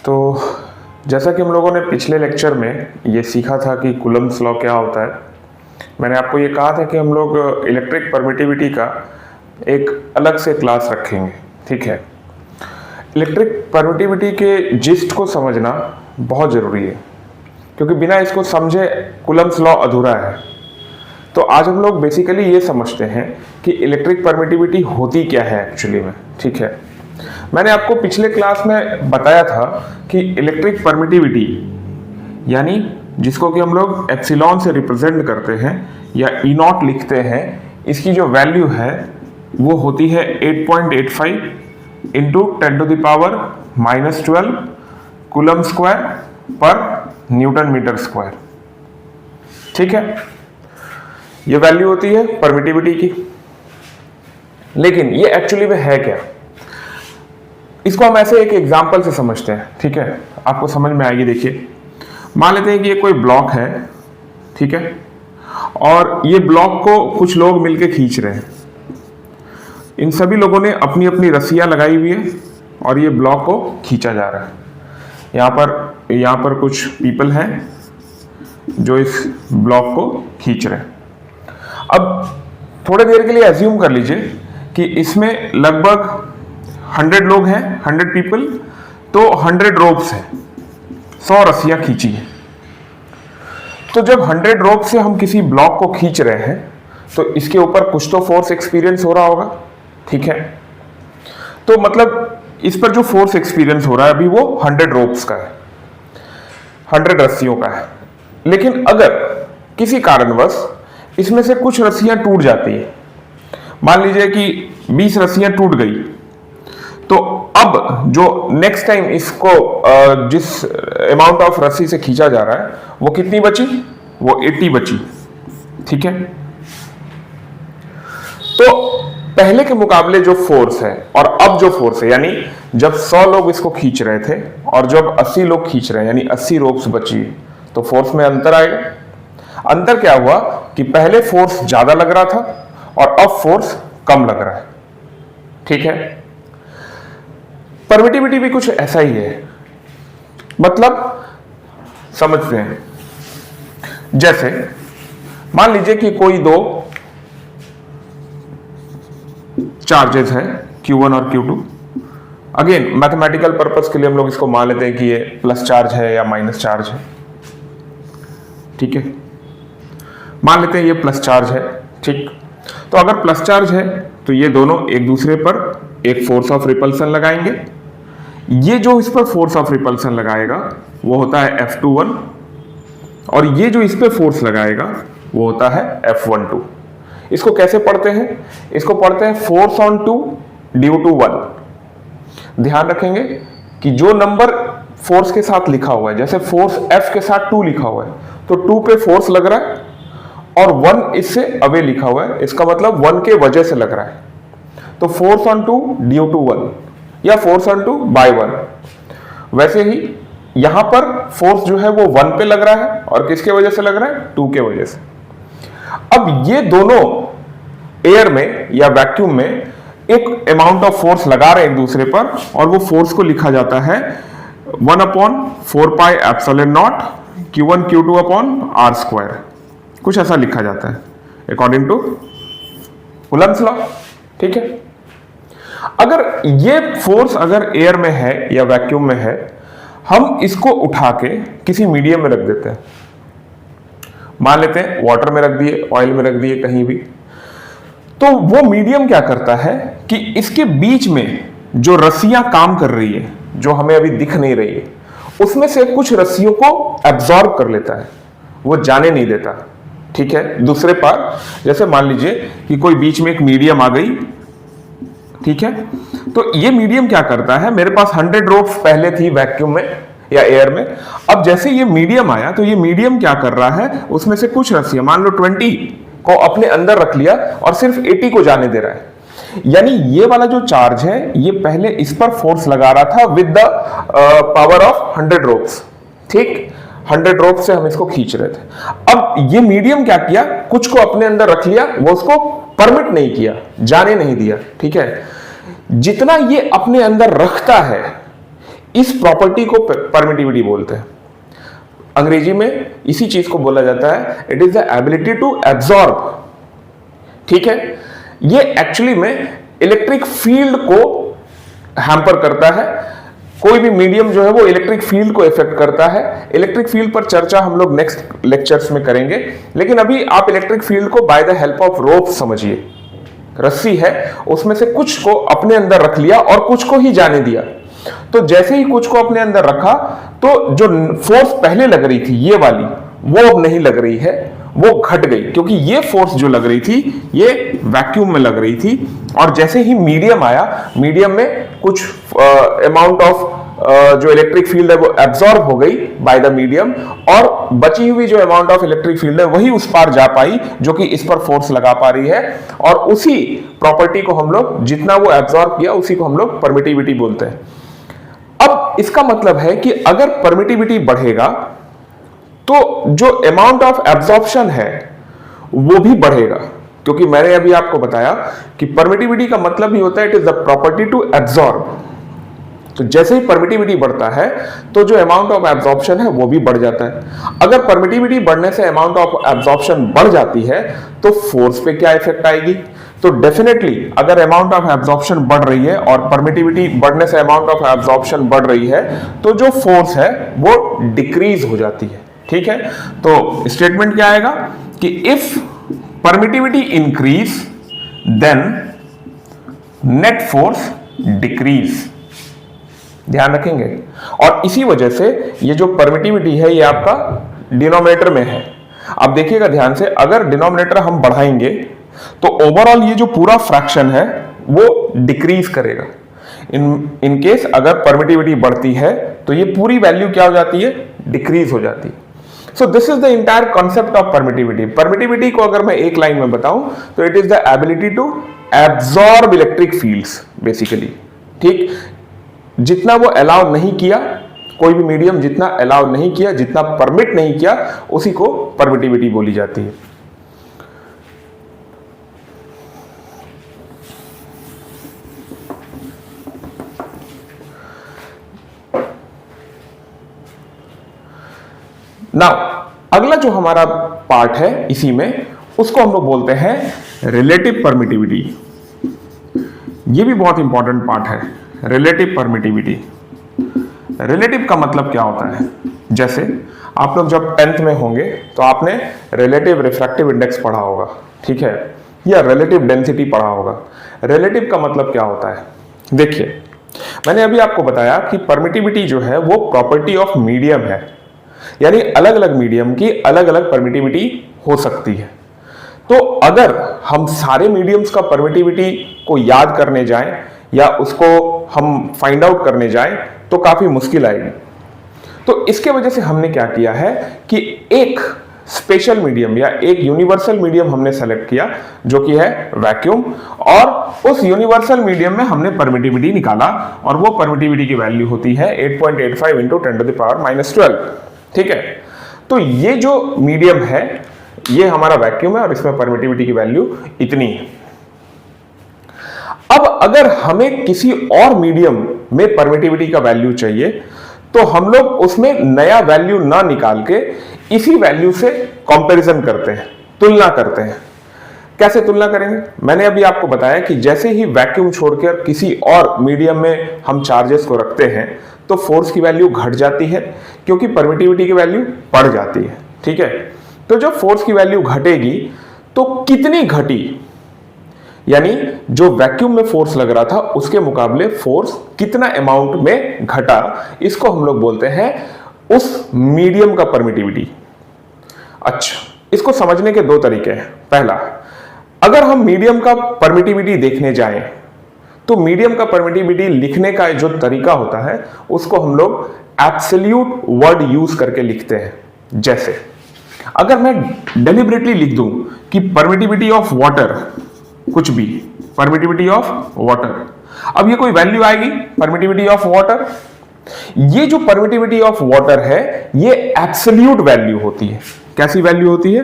तो जैसा कि हम लोगों ने पिछले लेक्चर में ये सीखा था कि कूलम्ब्स लॉ क्या होता है, मैंने आपको ये कहा था कि हम लोग इलेक्ट्रिक परमिटिविटी का एक अलग से क्लास रखेंगे। ठीक है, इलेक्ट्रिक परमिटिविटी के जिस्ट को समझना बहुत ज़रूरी है, क्योंकि बिना इसको समझे कूलम्ब्स लॉ अधूरा है। तो आज हम लोग बेसिकली ये समझते हैं कि इलेक्ट्रिक परमिटिविटी होती क्या है एक्चुअली में। ठीक है, मैंने आपको पिछले क्लास में बताया था कि इलेक्ट्रिक परमिटिविटी यानी जिसको कि हम लोग एप्सिलॉन से रिप्रेजेंट करते हैं या ई नॉट लिखते हैं, इसकी जो वैल्यू है वो होती है 8.85 इंटू 10⁻⁻12 कूलम्ब स्क्वायर पर न्यूटन मीटर स्क्वायर। ठीक है, ये वैल्यू होती है परमिटिविटी की। लेकिन ये एक्चुअली में है क्या, इसको हम ऐसे एक एग्जांपल से समझते हैं। ठीक है, आपको समझ में आएगी। देखिए, मान लेते हैं कि ये कोई ब्लॉक है, ठीक है, और ये ब्लॉक को कुछ लोग मिलके खींच रहे हैं। इन सभी लोगों ने अपनी अपनी रस्सियां लगाई हुई है और ये ब्लॉक को खींचा जा रहा है। यहाँ पर कुछ पीपल हैं जो इस ब्लॉक को खींच रहे हैं। अब थोड़ी देर के लिए एज्यूम कर लीजिए कि इसमें लगभग 100 लोग हैं, 100 पीपल, तो 100 रोप्स हैं, 100 रस्सियां खींची हैं। तो जब 100 रोप से हम किसी ब्लॉक को खींच रहे हैं तो इसके ऊपर कुछ तो फोर्स एक्सपीरियंस हो रहा होगा। ठीक है, तो मतलब इस पर जो फोर्स एक्सपीरियंस हो रहा है अभी वो 100 रोप्स का है, 100 रस्सियों का है। लेकिन अगर किसी कारणवश इसमें से कुछ रस्सियां टूट जाती है, मान लीजिए कि 20 रस्सियां टूट गई, तो अब जो नेक्स्ट टाइम इसको जिस अमाउंट ऑफ रस्सी से खींचा जा रहा है वो कितनी बची, वो 80 बची। ठीक है, तो पहले के मुकाबले जो फोर्स है और अब जो फोर्स है, यानी जब 100 लोग इसको खींच रहे थे और जब 80 लोग खींच रहे हैं, यानी 80 रोप्स बची, तो फोर्स में अंतर आएगा। अंतर क्या हुआ कि पहले फोर्स ज्यादा लग रहा था और अब फोर्स कम लग रहा है। ठीक है, परमिटिविटी भी कुछ ऐसा ही है। मतलब समझते हैं, जैसे मान लीजिए कि कोई दो चार्जेस हैं Q1 और Q2। अगेन मैथमेटिकल पर्पस के लिए हम लोग इसको मान लेते हैं कि ये प्लस चार्ज है या माइनस चार्ज है। ठीक है, मान लेते हैं ये प्लस चार्ज है। ठीक, तो अगर प्लस चार्ज है तो ये दोनों एक दूसरे पर एक फोर्स ऑफ रिपल्सन लगाएंगे। ये जो इस पर फोर्स ऑफ रिपल्सन लगाएगा वो होता है F21 और ये जो इस पे फोर्स लगाएगा वो होता है F12। इसको कैसे पढ़ते हैं, इसको पढ़ते हैं फोर्स ऑन 2 ड्यू टू 1। ध्यान रखेंगे कि जो नंबर फोर्स के साथ लिखा हुआ है, जैसे फोर्स F के साथ 2 लिखा हुआ है, तो 2 पे फोर्स लग रहा है और 1 इससे अवे लिखा हुआ है, इसका मतलब 1 के वजह से लग रहा है। तो फोर्स ऑन 2 ड्यू टू 1 या फोर्स ऑन 2 बाय 1। वैसे ही यहां पर फोर्स जो है वो 1 पे लग रहा है और किसके वजह से लग रहा है, 2 के वजह से। अब ये दोनों एयर में या वैक्यूम में एक अमाउंट ऑफ फोर्स लगा रहे हैं एक दूसरे पर और वो फोर्स को लिखा जाता है 1/4πε0 Q1 Q2/r²। कुछ ऐसा लिखा जाता है अकॉर्डिंग टू कूलम्ब्स लॉ। ठीक है, अगर ये फोर्स अगर एयर में है या वैक्यूम में है, हम इसको उठा के किसी मीडियम में रख देते हैं। मान लेते हैं वाटर में रख दिए, ऑयल में रख दिए, कहीं भी, तो वो मीडियम क्या करता है कि इसके बीच में जो रस्सियां काम कर रही है, जो हमें अभी दिख नहीं रही है, उसमें से कुछ रस्सियों को एब्जॉर्ब कर लेता है, वो जाने नहीं देता। ठीक है, दूसरे पार जैसे मान लीजिए कि कोई बीच में एक मीडियम आ गई। ठीक है, तो ये मीडियम क्या करता है, मेरे पास 100 रोप्स पहले थी वैक्यूम में या एयर में, अब जैसे ये मीडियम आया तो ये मीडियम क्या कर रहा है, उसमें से कुछ रस्सियां, मान लो 20 को अपने अंदर रख लिया और सिर्फ 80 को जाने दे रहा है। यानी ये वाला जो चार्ज है ये पहले इस पर फोर्स लगा रहा था with the power of 100 ropes. ठीक, 100 रोप से हम इसको खींच रहे थे। अब ये मीडियम क्या किया, कुछ को अपने अंदर रख लिया, वो उसको परमिट नहीं किया, जाने नहीं दिया। ठीक है, जितना ये अपने अंदर रखता है, इस प्रॉपर्टी को परमिटिविटी बोलते हैं। अंग्रेजी में इसी चीज को बोला जाता है it is the ability to absorb. ठीक है, ये एक्चुअली में इलेक्ट्रिक फील्ड को हैम्पर करता है। कोई भी मीडियम जो है वो इलेक्ट्रिक फील्ड को इफेक्ट करता है। इलेक्ट्रिक फील्ड पर चर्चा हम लोग नेक्स्ट लेक्चर्स में करेंगे, लेकिन अभी आप इलेक्ट्रिक फील्ड को by the help of rope समझिए। रस्सी है, उसमें से कुछ को अपने अंदर रख लिया और कुछ को ही जाने दिया। तो जैसे ही कुछ को अपने अंदर रखा तो जो फोर्स पहले लग रही थी ये वाली, वो अब नहीं लग रही है, वो घट गई, क्योंकि ये फोर्स जो लग रही थी ये वैक्यूम में लग रही थी। और जैसे ही मीडियम आया, मीडियम में कुछ अमाउंट ऑफ जो इलेक्ट्रिक फील्ड है वो एब्जॉर्ब हो गई बाय द मीडियम, और बची हुई जो अमाउंट ऑफ इलेक्ट्रिक फील्ड है वही उस पार जा पाई जो कि इस पर फोर्स लगा पा रही है। और उसी प्रॉपर्टी को हम लोग, जितना वो एब्जॉर्ब किया उसी को हम लोग परमिटिविटी बोलते हैं। अब इसका मतलब है कि अगर परमिटिविटी बढ़ेगा तो जो अमाउंट ऑफ एब्जॉर्प्शन है वो भी बढ़ेगा, क्योंकि मैंने अभी आपको बताया कि परमिटिविटी का मतलब ही होता है it is the property to absorb. तो जैसे ही परमिटिविटी बढ़ता है तो जो अमाउंट ऑफ एब्जॉर्प्शन है वो भी बढ़ जाता है। अगर परमिटिविटी बढ़ने से अमाउंट ऑफ एब्जॉर्प्शन बढ़ जाती है तो फोर्स पे क्या इफेक्ट आएगी? तो डेफिनेटली अगर अमाउंट ऑफ एब्जॉर्प्शन बढ़ रही है और परमिटिविटी बढ़ने से अमाउंट ऑफ एब्जॉर्प्शन बढ़ रही है तो जो फोर्स है वो डिक्रीज हो जाती है। ठीक है, तो स्टेटमेंट क्या आएगा कि if permittivity increase then net force decrease. ध्यान रखेंगे। और इसी वजह से ये जो परमिटिविटी है ये आपका डिनोमिनेटर में है। अब देखिएगा ध्यान से, अगर डिनोमिनेटर हम बढ़ाएंगे तो ओवरऑल ये जो पूरा फ्रैक्शन है वो डिक्रीज करेगा। इन केस अगर परमिटिविटी बढ़ती है तो ये पूरी वैल्यू क्या हो जाती है? डिक्रीज हो जाती है। So this is the entire concept of permittivity. Permittivity को अगर मैं एक लाइन में बताऊं तो it is the ability to absorb electric fields basically. ठीक, जितना वो अलाउ नहीं किया, कोई भी मीडियम जितना अलाउ नहीं किया, जितना परमिट नहीं किया, उसी को परमिटिविटी बोली जाती है। नाउ अगला जो हमारा पार्ट है इसी में, उसको हम लोग बोलते हैं रिलेटिव परमिटिविटी। ये भी बहुत इंपॉर्टेंट पार्ट है, रिलेटिव परमिटिविटी। रिलेटिव का मतलब क्या होता है? जैसे आप लोग जब 10th में होंगे तो आपने रिलेटिव रिफ्रैक्टिव इंडेक्स पढ़ा होगा, ठीक है, या रिलेटिव डेंसिटी पढ़ा होगा। रिलेटिव का मतलब क्या होता है? देखिए, मैंने अभी आपको बताया कि परमिटिविटी जो है वो प्रॉपर्टी ऑफ मीडियम है, यानी अलग अलग मीडियम की अलग अलग परमिटिविटी हो सकती है। तो अगर हम सारे मीडियम्स का परमिटिविटी को याद करने जाएं या उसको हम फाइंड आउट करने जाएं तो काफी मुश्किल आएगी। तो इसके वजह से हमने क्या किया है कि एक स्पेशल मीडियम या एक यूनिवर्सल मीडियम हमने सेलेक्ट किया जो कि है वैक्यूम, और उस यूनिवर्सल मीडियम में हमने परमिटिविटी निकाला और वो परमिटिविटी की वैल्यू होती है 8.85 इंटू 10⁻⁻12। ठीक है, तो ये जो मीडियम है ये हमारा वैक्यूम है और इसमें परमिटिविटी की वैल्यू इतनी है। अब अगर हमें किसी और मीडियम में परमिटिविटी का वैल्यू चाहिए तो हम लोग उसमें नया वैल्यू ना निकाल के इसी वैल्यू से कंपैरिजन करते हैं, तुलना करते हैं। कैसे तुलना करेंगे? मैंने अभी आपको बताया कि जैसे ही वैक्यूम छोड़कर किसी और मीडियम में हम चार्जेस को रखते हैं तो फोर्स की वैल्यू घट जाती है क्योंकि परमिटिविटी की वैल्यू बढ़ जाती है। ठीक है, तो जब फोर्स की वैल्यू घटेगी तो कितनी घटी, यानी जो वैक्यूम में फोर्स लग रहा था उसके मुकाबले फोर्स कितना अमाउंट में घटा, इसको हम लोग बोलते हैं उस मीडियम का परमिटिविटी। अच्छा, इसको समझने के दो तरीके हैं। पहला, अगर हम मीडियम का परमिटिविटी देखने जाएं तो मीडियम का परमिटिविटी लिखने का जो तरीका होता है उसको हम लोग एब्सोल्यूट वर्ड यूज करके लिखते हैं। जैसे अगर मैं डेलिबरेटली लिख दूं कि परमिटिविटी ऑफ वाटर, कुछ भी, परमिटिविटी ऑफ वाटर, अब ये कोई वैल्यू आएगी परमिटिविटी ऑफ वाटर। ये जो परमिटिविटी ऑफ वाटर है ये एब्सोल्यूट वैल्यू होती है, कैसी वैल्यू होती है?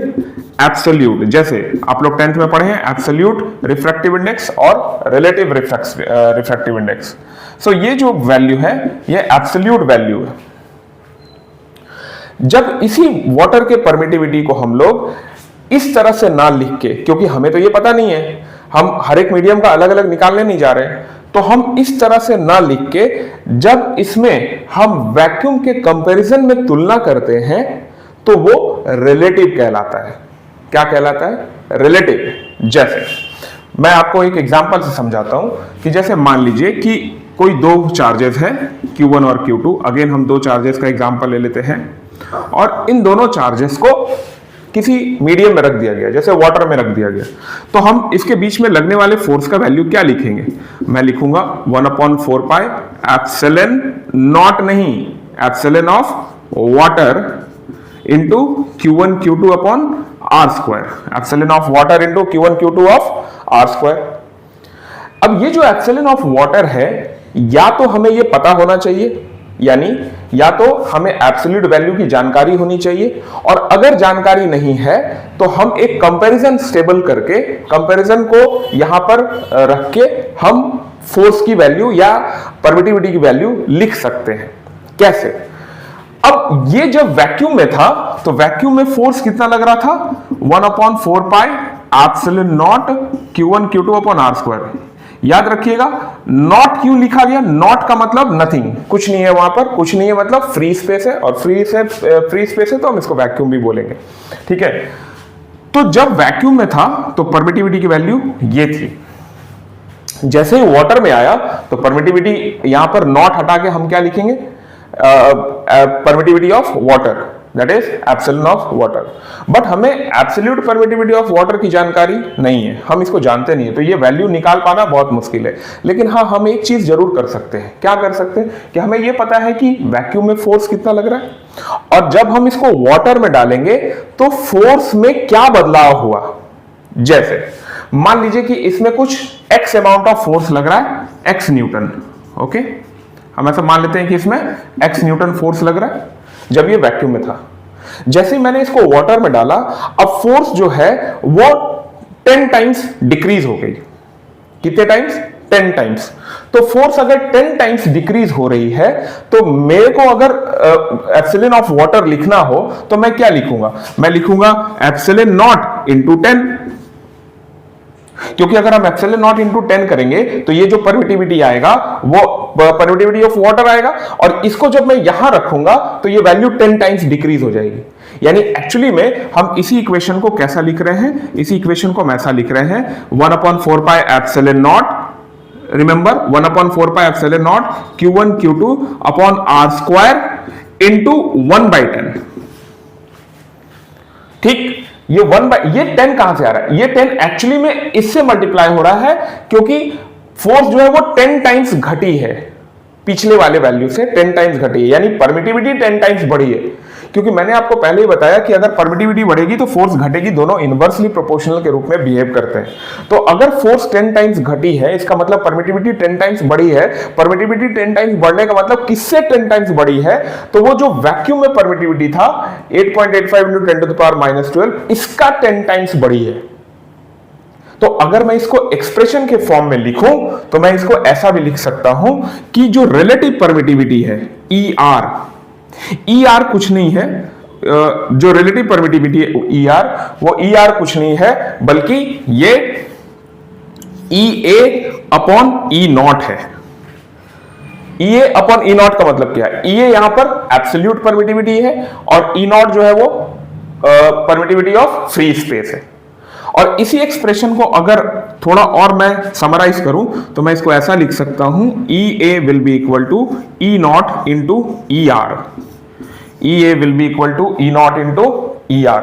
एब्सोल्यूट। जैसे आप लोग 10th में पढ़े हैं एब्सोल्यूट रिफ्रैक्टिव इंडेक्स और रिलेटिव रिफ्रैक्टिव इंडेक्स। सो ये जो वैल्यू है ये एब्सोल्यूट वैल्यू है। जब इसी वाटर के परमिटिविटी को हम लोग इस तरह से ना लिख के, क्योंकि हमें तो ये पता नहीं है, हम हर एक मीडियम का अलग अलग निकालने नहीं जा रहे, तो हम इस तरह से ना लिख के जब इसमें हम वैक्यूम के कंपैरिजन में तुलना करते हैं तो वो रिलेटिव कहलाता है। क्या कहलाता है? रिलेटिव। जैसे मैं आपको एक एग्जांपल से समझाता हूं कि जैसे मान लीजिए कि कोई दो चार्जेस हैं Q1 और Q2। अगेन हम दो चार्जेस का एग्जांपल ले लेते हैं और इन दोनों चार्जेस को किसी मीडियम में रख दिया गया, जैसे वाटर में रख दिया गया। तो हम इसके बीच में लगने वाले फोर्स का वैल्यू क्या लिखेंगे? मैं लिखूंगा 1/4 पाई एप्सिलॉन नॉट, नहीं epsilon of water into Q1 Q2 upon R square. Epsilon of water into Q1 Q2 of R square. अब ये जो एप्सिलॉन ऑफ वाटर है, या तो हमें ये पता होना चाहिए, यानी या तो हमें एब्सोल्यूट वैल्यू की जानकारी होनी चाहिए, और अगर जानकारी नहीं है तो हम एक कंपैरिजन स्टेबल करके कंपैरिजन को यहां पर रख के हम फोर्स की वैल्यू या परमिटिविटी की वैल्यू लिख सकते हैं। कैसे? अब ये जब वैक्यूम में था तो वैक्यूम में फोर्स कितना लग रहा था? 1/4 pi epsilon naught Q1 Q2 upon R square. याद रखिएगा, नॉट क्यों लिखा गया? नॉट का मतलब नथिंग, कुछ नहीं है वहां पर, कुछ नहीं है मतलब फ्री स्पेस है, और फ्री स्पेस है तो हम इसको वैक्यूम भी बोलेंगे। ठीक है, तो जब वैक्यूम में था तो परमिटिविटी की वैल्यू ये थी। जैसे ही वाटर में आया तो परमिटिविटी यहां पर नॉट हटा के हम क्या लिखेंगे? Permittivity of water, that is epsilon of water. But हमें एब्सोल्यूट परमिटिविटी ऑफ वाटर की जानकारी नहीं है, हम इसको जानते नहीं है, तो ये वैल्यू निकाल पाना बहुत मुश्किल है। लेकिन हाँ, हम एक चीज जरूर कर सकते हैं। क्या कर सकते हैं कि हमें ये पता है कि वैक्यूम में फोर्स कितना लग रहा है, और जब हम इसको वाटर में डालेंगे तो फोर्स में क्या बदलाव हुआ। जैसे मान लीजिए कि इसमें कुछ x अमाउंट ऑफ फोर्स लग रहा है, x न्यूटन। ओके, हम ऐसा मान लेते हैं कि इसमें x न्यूटन फोर्स लग रहा है जब ये वैक्यूम में था। जैसे ही मैंने इसको वाटर में डाला, अब फोर्स जो है वो 10 टाइम्स डिक्रीज हो गई। कितने टाइम्स? 10 टाइम्स। तो फोर्स अगर 10 टाइम्स डिक्रीज हो रही है तो मेरे को अगर एप्सिलॉन ऑफ वाटर लिखना हो तो मैं क्या लिखूंगा? मैं लिखूंगा एप्सिलॉन नॉट इंटू 10, क्योंकि अगर हम एप्सिलॉन नॉट इंटू 10 करेंगे तो ये जो परमिटिविटी आएगा वो परमिटिविटी ऑफ वाटर आएगा, और इसको जब मैं यहां रखूंगा तो ये वैल्यू 10 टाइम्स डिक्रीज हो जाएगी। यानी एक्चुअली में हम इसी इक्वेशन को कैसा लिख रहे हैं? इसी इक्वेशन को हम ऐसा लिख रहे हैं 1/4 pi epsilon naught, remember 1/4 pi epsilon naught Q1 Q2 upon R square into 1/10। ठीक, ये 10 कहां से आ रहा है? ये 10 एक्चुअली में इससे मल्टीप्लाई हो रहा है, क्योंकि फोर्स जो है वो 10 टाइम्स घटी है, पिछले वाले वैल्यू से 10 टाइम्स घटी है, यानी परमिटिविटी 10 टाइम्स बढ़ी है। क्योंकि मैंने आपको पहले ही बताया कि अगर परमिटिविटी बढ़ेगी तो फोर्स घटेगी, दोनों इनवर्सली प्रोपोर्शनल के रूप में बिहेव करते हैं। तो अगर फोर्स 10 टाइम्स घटी है, इसका मतलब परमिटिविटी 10 टाइम्स बढ़ी है। परमिटिविटी 10 टाइम्स बढ़ने का मतलब किससे 10 टाइम्स बढ़ी है? तो वो जो वैक्यूम में परमिटिविटी था 8.85 × 10⁻⁻12, इसका 10 टाइम्स बढ़ी है। तो अगर मैं इसको एक्सप्रेशन के फॉर्म में लिखूं तो मैं इसको ऐसा भी लिख सकता हूं कि जो रिलेटिव परमिटिविटी है ER कुछ नहीं है, जो रिलेटिव परमिटिविटी है ER, वो ER कुछ नहीं है बल्कि ये EA अपॉन E0 है। EA अपॉन E0 का मतलब क्या है? EA यहां पर एब्सोल्यूट परमिटिविटी है और E0 जो है वो परमिटिविटी ऑफ फ्री स्पेस है। और इसी एक्सप्रेशन को अगर थोड़ा और मैं समराइज करूं तो मैं इसको ऐसा लिख सकता हूं EA will be equal to E0 into ER। EA will be equal to E0 into ER,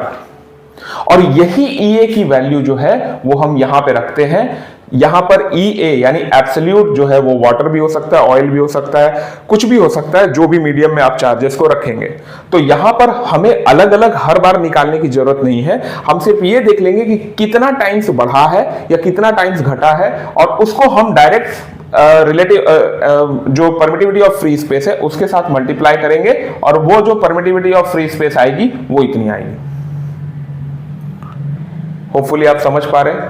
और यही EA की वैल्यू जो है वो हम यहां पे रखते हैं। यहां पर EA यानी एब्सोल्यूट जो है वो वाटर भी हो सकता है, ऑयल भी हो सकता है, कुछ भी हो सकता है, जो भी मीडियम में आप चार्जेस को रखेंगे। तो यहां पर हमें अलग अलग हर बार निकालने की जरूरत नहीं है, हम सिर्फ ये देख लेंगे कि कितना टाइम्स बढ़ा है या कितना टाइम्स घटा है, और उसको हम डायरेक्ट रिलेटिव जो परमिटिविटी ऑफ फ्री स्पेस है उसके साथ मल्टीप्लाई करेंगे, और वो जो परमिटिविटी ऑफ फ्री स्पेस आएगी वो इतनी आएगी। होपफुली आप समझ पा रहे हैं।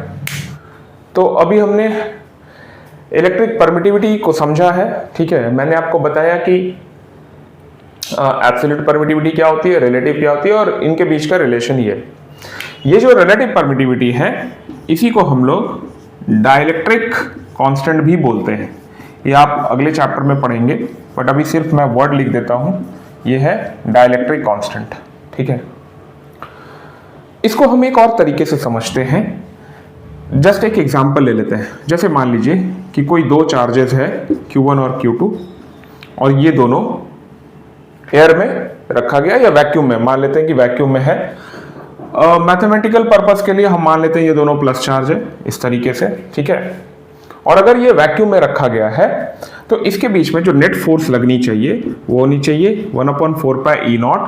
तो अभी हमने इलेक्ट्रिक परमिटिविटी को समझा है, ठीक है। मैंने आपको बताया कि एब्सोल्यूट परमिटिविटी क्या होती है, रिलेटिव क्या होती है, और इनके बीच का रिलेशन ये जो रिलेटिव परमिटिविटी है इसी को हम लोग डाइलेक्ट्रिक कांस्टेंट भी बोलते हैं। ये आप अगले चैप्टर में पढ़ेंगे, बट अभी सिर्फ मैं वर्ड लिख देता हूं, ये है डाइलेक्ट्रिक कांस्टेंट, ठीक है। इसको हम एक और तरीके से समझते हैं, जस्ट एक एग्जांपल ले लेते हैं। जैसे मान लीजिए कि कोई दो चार्जेस है Q1 और Q2, और ये दोनों एयर में रखा गया या वैक्यूम में, मान लेते हैं कि वैक्यूम में है। मैथमेटिकल पर्पस के लिए हम मान लेते हैं ये दोनों प्लस चार्ज है, इस तरीके से, ठीक है। और अगर ये वैक्यूम में रखा गया है तो इसके बीच में जो नेट फोर्स लगनी चाहिए वो होनी चाहिए 1/4πE0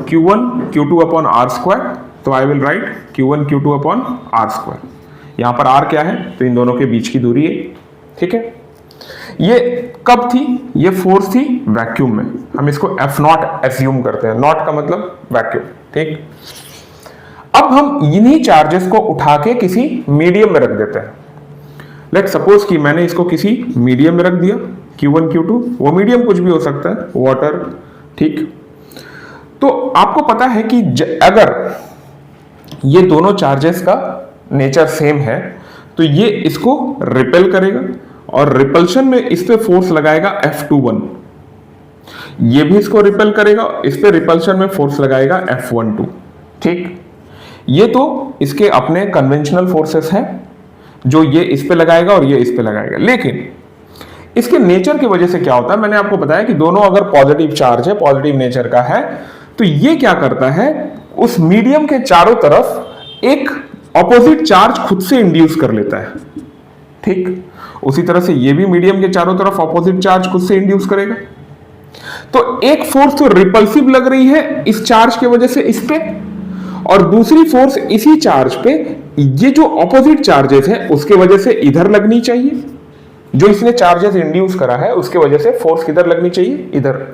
Q1 Q2 upon R²। तो I will write Q1 Q2 upon R²। यहाँ पर R क्या है, तो इन दोनों के बीच की दूरी है, ठीक है। ये कब थी, ये फोर्स थी वैक्यूम में, हम इसको F0 एज्यूम करते हैं, नॉट का मतलब वैक्यूम, ठीक। अब हम इन्हीं चार्जेस को उठा के किसी मीडियम में रख देते हैं। लेट सपोज कि मैंने इसको किसी मीडियम में रख दिया Q1 Q2, वो मीडियम कुछ भी हो सकता है, वाटर, ठीक। तो आपको पता है कि अगर ये दोनों चार्जेस का नेचर सेम है तो ये इसको रिपेल करेगा और रिपल्शन में इस पे फोर्स लगाएगा F21, ये भी इसको रिपेल करेगा, इस पे रिपल्शन में फोर्स लगाएगा F12, ठीक। ये तो इसके अपने कन्वेंशनल फोर्सेस हैं जो ये इस पे लगाएगा और ये इस पे लगाएगा। लेकिन इसके नेचर की वजह से क्या होता है, मैंने आपको बताया कि दोनों अगर पॉजिटिव चार्ज है, पॉजिटिव नेचर का है, तो ये क्या करता है, उस मीडियम के चारों तरफ एक ऑपोजिट चार्ज खुद से इंड्यूस कर लेता है, ठीक। उसी तरह से ये भी मीडियम के चारों तरफ ऑपोजिट चार्ज खुद से इंड्यूस करेगा। तो एक फोर्स तो रिपल्सिव लग रही है इस चार्ज की वजह से इस पे, और दूसरी फोर्स इसी चार्ज पे ये जो ऑपोजिट चार्जेस है उसके वजह से इधर लगनी चाहिए। जो इसने चार्जेस इंड्यूस करा है उसके वजह से फोर्स किधर लगनी चाहिए, इधर।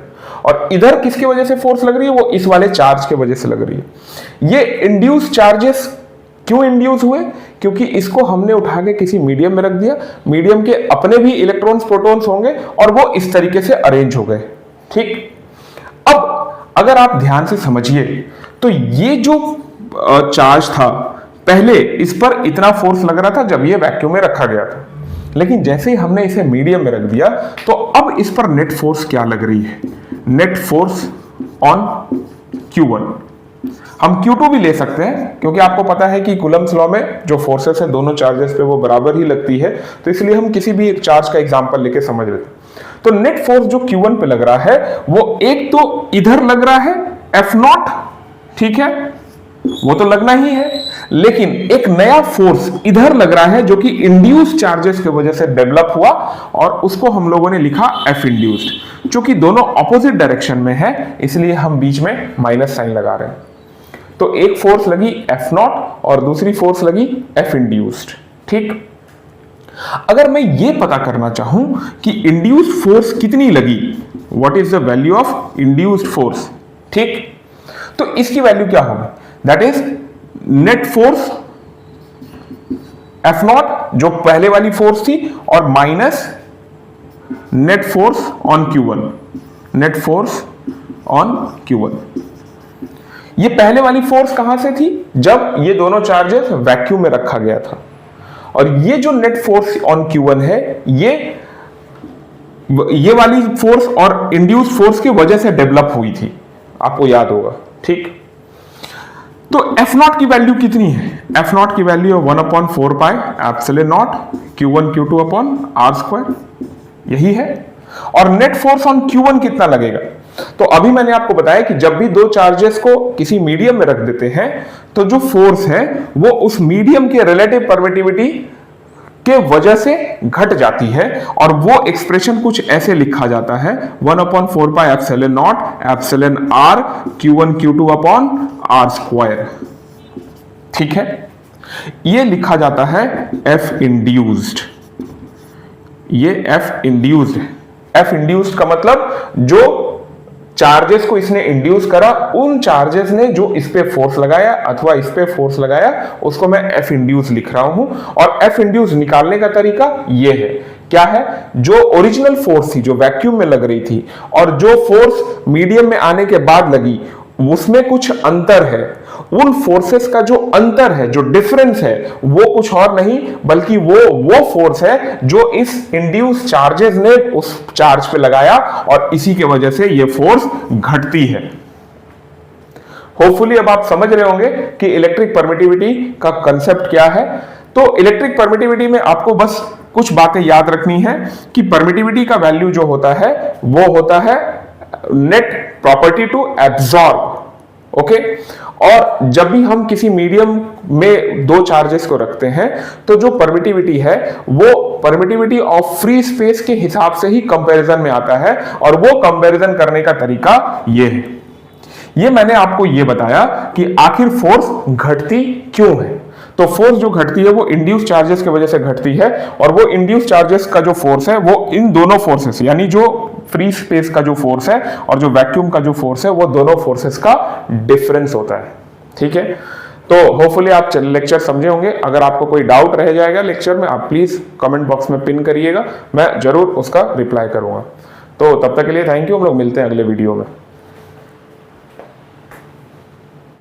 और इधर किसकी वजह से फोर्स लग रही है, वो इस वाले चार्ज के वजह से लग रही है। ये इंड्यूस चार्जेस क्यों इंड्यूस हुए, क्योंकि इसको हमने उठा के किसी मीडियम में रख दिया, मीडियम के अपने भी इलेक्ट्रॉन्स प्रोटॉन्स होंगे और वो इस तरीके से अरेंज हो गए, ठीक। अब अगर आप ध्यान से समझिए तो ये जो चार्ज था पहले इस पर इतना फोर्स लग रहा था जब ये वैक्यूम में रखा गया था, लेकिन जैसे ही हमने इसे मीडियम में रख दिया तो अब इस पर नेट फोर्स क्या लग रही है, नेट फोर्स ऑन Q1। हम Q2 भी ले सकते हैं क्योंकि आपको पता है कि कूलम्ब्स लॉ में जो फोर्सेस है दोनों चार्जेस पे वो बराबर ही लगती है, तो इसलिए हम किसी भी एक चार्ज का एग्जांपल लेके समझ लेते हैं। तो नेट फोर्स जो Q1 पे लग रहा है वो एक तो इधर लग रहा है F0, ठीक है, वो तो लगना ही है, लेकिन एक नया फोर्स इधर लग रहा है जो कि इंड्यूस चार्जेस की वजह से डेवलप हुआ और उसको हम लोगों ने लिखा F इंड्यूस्ड। चूंकि दोनों ऑपोजिट डायरेक्शन में है इसलिए हम बीच में माइनस साइन लगा रहे हैं। तो एक फोर्स लगी F0 और दूसरी फोर्स लगी F इंड्यूस्ड, ठीक। अगर मैं ये पता करना चाहूं कि इंड्यूस्ड फोर्स कितनी लगी, what is the value of induced force, ठीक, तो इसकी वैल्यू क्या होगी, that is net force F0 जो पहले वाली फोर्स थी और minus net force on Q1, net force on Q1। ये पहले वाली फोर्स कहां से थी, जब ये दोनों चार्जेस वैक्यूम में रखा गया था, और ये जो नेट फोर्स ऑन Q1 है ये वाली फोर्स और इंड्यूस फोर्स की वजह से डेवलप हुई थी, आपको याद होगा, ठीक। तो F0 की वैल्यू कितनी है, F0 की वैल्यू है 1/4πε0 Q1 Q2 अपॉन R², यही है। और नेट फोर्स ऑन Q1 कितना लगेगा, तो अभी मैंने आपको बताया कि जब भी दो चार्जेस को किसी मीडियम में रख देते हैं तो जो फोर्स है वो उस मीडियम के रिलेटिव परमिटिविटी के वजह से घट जाती है, और वो एक्सप्रेशन कुछ ऐसे लिखा जाता है 1/4πε0 εr Q1 Q2 upon R², ठीक है। ये लिखा जाता है F इंड्यूस्ड, ये F इंड्यूस्ड है। F इंड्यूस्ड का मतलब जो चार्जेस को इसने इंड्यूस करा, उन चार्जेस ने जो इस पे फोर्स लगाया अथवा इस पे फोर्स लगाया उसको मैं एफ इंड्यूस लिख रहा हूं। और एफ इंड्यूस निकालने का तरीका ये है, क्या है, जो ओरिजिनल फोर्स थी जो वैक्यूम में लग रही थी और जो फोर्स मीडियम में आने के बाद लगी उसमें कुछ अंतर है। उन फोर्सेस का जो अंतर है, जो डिफरेंस है, वो कुछ और नहीं बल्कि वो फोर्स है जो इस इंड्यूस चार्जेस ने उस चार्ज पे लगाया और इसी के वजह से ये फोर्स घटती है। होपफुली अब आप समझ रहे होंगे कि इलेक्ट्रिक परमिटिविटी का कंसेप्ट क्या है। तो इलेक्ट्रिक परमिटिविटी में आपको बस कुछ बातें याद रखनी है कि परमिटिविटी का वैल्यू जो होता है वो होता है net property to absorb, okay. और जब भी हम किसी मीडियम में दो चार्जेस को रखते हैं तो जो परमिटिविटी है वो परमिटिविटी ऑफ फ्री स्पेस के हिसाब से ही कंपैरिजन में आता है और वो कंपैरिजन करने का तरीका ये है। ये मैंने आपको ये बताया कि आखिर फोर्स घटती क्यों है। तो फोर्स जो घटती है वो इंड्यूस चार्जेस की वजह से घटती है और वो इंड्यूस चार्जेस का जो फोर्स है वो इन दोनों फोर्सेस यानी जो फ्री स्पेस का जो फोर्स है और जो वैक्यूम का जो फोर्स है वो दोनों फोर्सेस का डिफरेंस होता है, ठीक है। तो होपफुली आप लेक्चर समझे होंगे। अगर आपको कोई डाउट रह जाएगा लेक्चर में आप प्लीज कमेंट बॉक्स में पिन करिएगा, मैं जरूर उसका रिप्लाई करूंगा। तो तब तक के लिए थैंक यू, हम लोग मिलते हैं अगले वीडियो में।